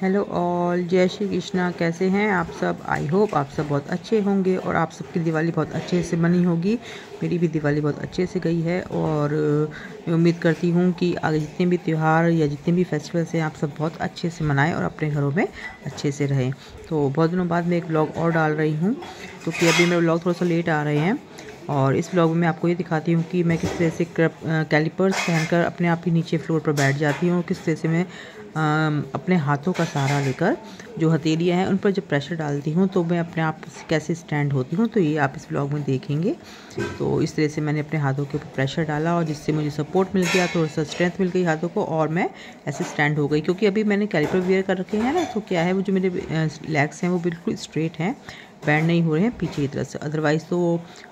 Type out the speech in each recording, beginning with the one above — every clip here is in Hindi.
हेलो ऑल, जय श्री कृष्णा। कैसे हैं आप सब? आई होप आप सब बहुत अच्छे होंगे और आप सबकी दिवाली बहुत अच्छे से मनी होगी। मेरी भी दिवाली बहुत अच्छे से गई है और मैं उम्मीद करती हूँ कि आगे जितने भी त्यौहार या जितने भी फेस्टिवल्स हैं आप सब बहुत अच्छे से मनाएं और अपने घरों में अच्छे से रहें। तो बहुत दिनों बाद मैं एक व्लॉग और डाल रही हूँ क्योंकि अभी मेरे व्लॉग थोड़ा सा लेट आ रहे हैं और इस व्लॉग में मैं आपको ये दिखाती हूँ कि मैं किस तरह से कैलिपर्स पहनकर अपने आप ही नीचे फ्लोर पर बैठ जाती हूँ और किस तरह से मैं अपने हाथों का सहारा लेकर जो हथेलियाँ हैं उन पर जब प्रेशर डालती हूँ तो मैं अपने आप से कैसे स्टैंड होती हूँ, तो ये आप इस व्लॉग में देखेंगे। तो इस तरह से मैंने अपने हाथों के ऊपर प्रेशर डाला और जिससे मुझे सपोर्ट मिल गया, थोड़ा सा स्ट्रेंथ मिल गई हाथों को और मैं ऐसे स्टैंड हो गई। क्योंकि अभी मैंने कैलिपर वेयर कर रखे हैं ना, तो क्या है वो जो मेरे लेग्स हैं वो बिल्कुल स्ट्रेट हैं, बैंड नहीं हो रहे हैं पीछे की तरफ से। अदरवाइज़ तो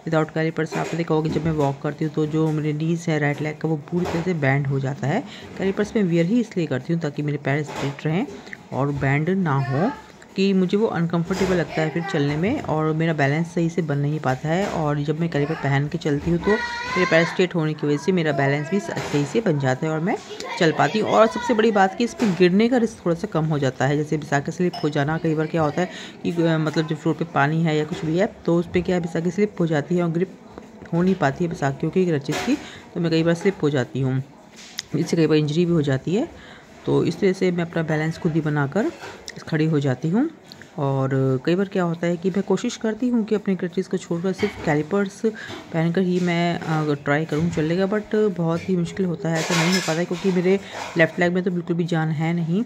विदाउट कैलिपर्स आप देखा होगा कि जब मैं वॉक करती हूँ तो जो मेरे नीज है राइट लेग का वो पूरी तरह से बैंड हो जाता है। कैलिपर्स मैं वियर ही इसलिए करती हूँ ताकि मेरे पैर स्ट्रेट रहें और बैंड ना हो, कि मुझे वो अनकंफर्टेबल लगता है फिर चलने में और मेरा बैलेंस सही से बन नहीं पाता है। और जब मैं कैलिपर पहन के चलती हूँ तो मेरे पैर स्ट्रेट होने की वजह से मेरा बैलेंस भी सही से बन जाता है और मैं चल पाती हूँ। और सबसे बड़ी बात कि इस पर गिरने का रिस्क थोड़ा सा कम हो जाता है। जैसे बिसाकी स्लिप हो जाना, कई बार क्या होता है कि मतलब जब फ्लोर पे पानी है या कुछ भी है तो उस पर क्या है बिसाकी स्लिप हो जाती है और ग्रिप हो नहीं पाती है बिसाखियों की क्रचेस की, तो मैं कई बार स्लिप हो जाती हूँ, इससे कई बार इंजरी भी हो जाती है। तो इस तरह से मैं अपना बैलेंस खुद ही बनाकर खड़ी हो जाती हूँ। और कई बार क्या होता है कि मैं कोशिश करती हूँ कि अपने क्रचेस को छोड़कर सिर्फ कैलिपर्स पहनकर ही मैं ट्राई करूँ चलने का, बट बहुत ही मुश्किल होता है, ऐसा नहीं हो पाता है क्योंकि मेरे लेफ़्ट लेग में तो बिल्कुल भी जान है नहीं।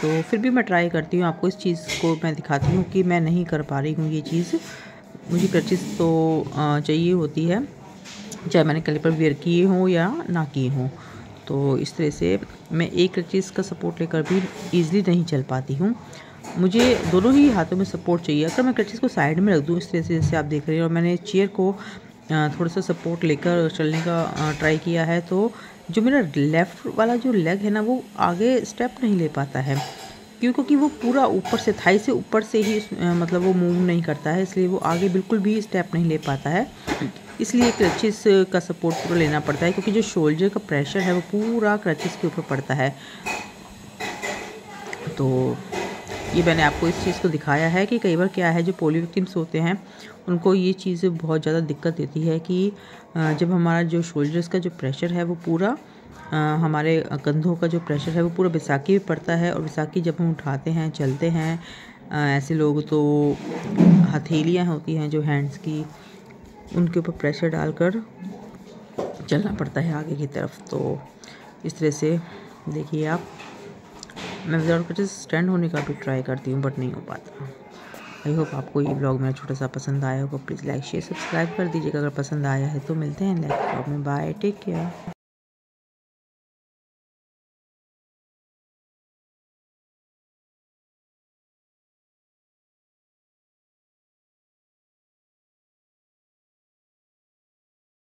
तो फिर भी मैं ट्राई करती हूँ, आपको इस चीज़ को मैं दिखाती हूँ कि मैं नहीं कर पा रही हूँ ये चीज़। मुझे क्रचेस तो चाहिए होती है, चाहे मैंने कैलिपर वेयर किए हों या ना किए हों। तो इस तरह से मैं एक क्रचेस का सपोर्ट लेकर भी ईज़िली नहीं चल पाती हूँ। मुझे दोनों ही हाथों में सपोर्ट चाहिए। अगर मैं क्रचेस को साइड में रख दूँ इस तरह से जैसे आप देख रहे हैं और मैंने चेयर को थोड़ा सा सपोर्ट लेकर चलने का ट्राई किया है, तो जो मेरा लेफ़्ट वाला जो लेग है ना वो आगे स्टेप नहीं ले पाता है। क्योंकि वो पूरा ऊपर से थाई से ऊपर से ही मतलब वो मूव नहीं करता है, इसलिए वो आगे बिल्कुल भी स्टेप नहीं ले पाता है। इसलिए क्रचेस का सपोर्ट पूरा लेना पड़ता है क्योंकि जो शोल्डर का प्रेशर है वो पूरा क्रचेस के ऊपर पड़ता है। तो ये मैंने आपको इस चीज़ को दिखाया है कि कई बार क्या है जो पोलियो विक्टिम्स होते हैं उनको ये चीज़ बहुत ज़्यादा दिक्कत देती है कि जब हमारा जो शोल्डर्स का जो प्रेशर है वो पूरा हमारे कंधों का जो प्रेशर है वो पूरा बैसाखी पे पड़ता है और बैसाखी जब हम उठाते हैं चलते हैं ऐसे लोग तो हथेलियाँ होती हैं जो हैंड्स की उनके ऊपर प्रेशर डालकर चलना पड़ता है आगे की तरफ। तो इस तरह से देखिए आप, मैं विदाउट क्रचेस स्टैंड होने का भी ट्राई करती हूँ बट नहीं हो पाता। आई होप आपको ये ब्लॉग मेरा छोटा सा पसंद आया होगा। प्लीज़ लाइक शेयर सब्सक्राइब कर दीजिएगा अगर पसंद आया है। तो मिलते हैं नेक्स्ट ब्लॉग में। Bye, take care.